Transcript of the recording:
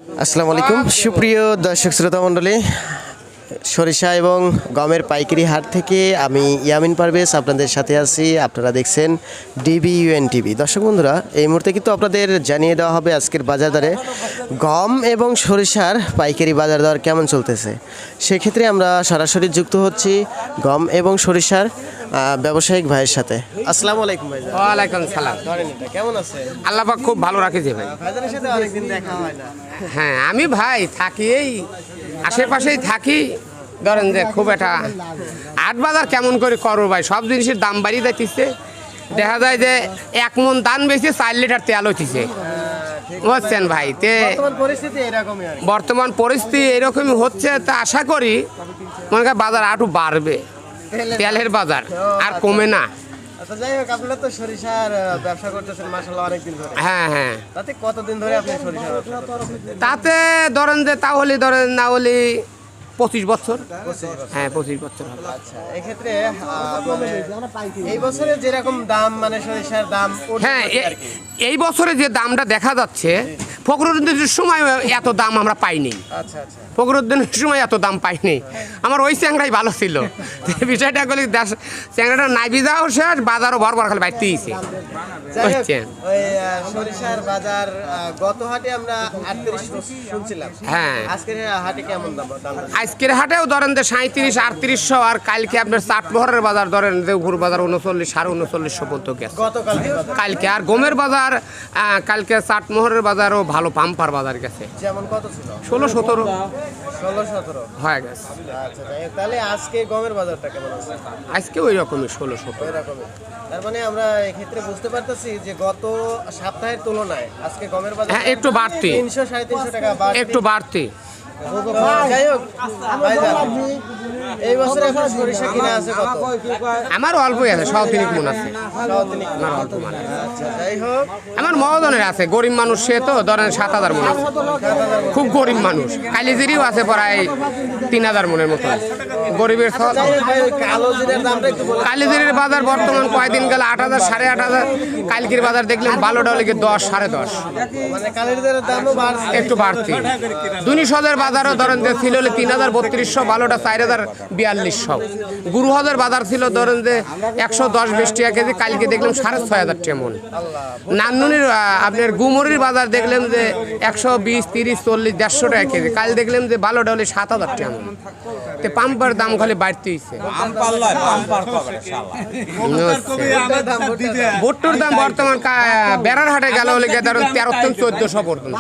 আসসালামু আলাইকুম সুপ্রিয় দর্শক শ্রোতা মণ্ডলী, সরিষা এবং গমের পাইকারি হাট থেকে আমি ইয়ামিন পারভেজ আপনাদের সাথে আছি। আপনারা দেখছেন ডিবিইউএন টিভি। দর্শক বন্ধুরা, এই মুহূর্তে কিন্তু আপনাদের জানিয়ে দেওয়া হবে আজকের বাজার দরে গম এবং সরিষার পাইকারি বাজার দর কেমন চলতেছে। সেক্ষেত্রে আমরা সরাসরি যুক্ত হচ্ছি গম এবং সরিষার ব্যবসায়িক ভাইয়ের সাথে। আসসালামু আলাইকুম ভাই। ওয়ালাইকুম সালাম। কেমন আছেন? আল্লাহ পাক খুব ভালো রাখেছে ভাই। ভাইজানের সাথে অনেকদিন দেখা হয় না। হ্যাঁ, আমি ভাই থাকি এই আশেপাশেই থাকি। ধরেন যে খুব একটা হাট বাজার কেমন করে করো ভাই, সব জিনিসের দাম বাড়িয়ে যাচ্ছে। দেখা যায় যে 1 মণ ধান বেশি 4 লিটার তেল হচ্ছে, বুঝছেন ভাই। বর্তমান পরিস্থিতি এরকমই হচ্ছে, তা আশা করি মনে করেন বাজার আরো বাড়বে, তেলের বাজার আর কমে না। আচ্ছা, যাই হোক, আপনারা তো সরিষার ব্যবসা করতেছেন মাশাআল্লাহ অনেকদিন ধরে। হ্যাঁ হ্যাঁ, তাতে কতদিন ধরে আপনি সরিষার ব্যবসা করতেছেন? তাতে ধরেন যে তাহলে ধরেন না হলে 25 বছর। হ্যাঁ, 25 বছর হবে। আচ্ছা, এক্ষেত্রে এই বছরে যেরকম দাম, মানে সরিষার দাম, হ্যাঁ, এই বছরে যে দামটা দেখা যাচ্ছে, ফখরুদ্দিনের সময় এত দাম আমরা পাইনি। আচ্ছা আচ্ছা, ফখরুদ্দিনের সময় এত দাম পাইনি। আমার ওই চ্যাংরাই ভালো ছিল। বিষয়টা বলি, চ্যাংরাটা নাই বিজাও শেষ, বাজারও ভরভর খালি বাইতে দিয়েছে। সরিষার বাজার গত হাটে আমরা 38 শুনছিলাম। হ্যাঁ, আজকের হাটে কেমন দাম? আজকের হাটেও ধরেন যে 37-3800, আর কালকে আপনার চাটমোহরের বাজার ধরেন যে উপর বাজার 39-3950 পর্যন্ত গেছে কালকে। আর গমের বাজার কালকে চাটমোহরের বাজারও ভালো পাম্পার বাজার গেছে। যেমন কত ছিল? 16-17 হয়ে গেছে। আচ্ছা, তাহলে আজকে গমের বাজারটা কেমন আছে? আজকে ওই রকমই 16-17। তার মানে আমরা এক্ষেত্রে বুঝতে পারতেছি যে গত সপ্তাহের তুলনায় আজকে গমের বাজার হ্যাঁ একটু বাড়তি, 300-350 টাকা বাড়তি, একটু বাড়তি। যাই হোক ভাইজান, এই বছরে আপনার সরিষা কিনা আছে কত? আমার অল্পই আছে, 3.5 মণ আছে। আমার অল্প মানে। আচ্ছা, যাই হোক, আমার মহাজনের আছে, গরিব মানুষ সে, তো ধরেন 7,000 মণ আছে। খুব গরিব মানুষ। কালিজিরিও আছে প্রায় 3,000 মণের মতো। গরিবের কালিজিরির বাজার বর্তমান কয়দিন গেল 8,000 8,500। কালকির বাজার দেখলাম ভালোটা হলে 10 10.5। একটু বাড়তি। 200 বাজারও ধরেন যে ছিল 3,3200, ভালোটা 4,04200। গুরুহদের বাজার ছিল ধরেন যে 110-20 টাকা কেজি, কালকে দেখলাম 6,500 টাকা মণ। নান্নুনির আপনার গুমরির বাজার দেখলাম যে 120, 30, 40, 150 টাকা কেজি, কাল দেখলাম যে ভালোটা হলে 7,000 টাকা মণ। তো পাম্পার দাম খালি বাড়তে হয়েছে। ভুট্টোর দাম বর্তমান বেড়ার হাটে গেল হলে ধরেন 1300-1400 পর্যন্ত।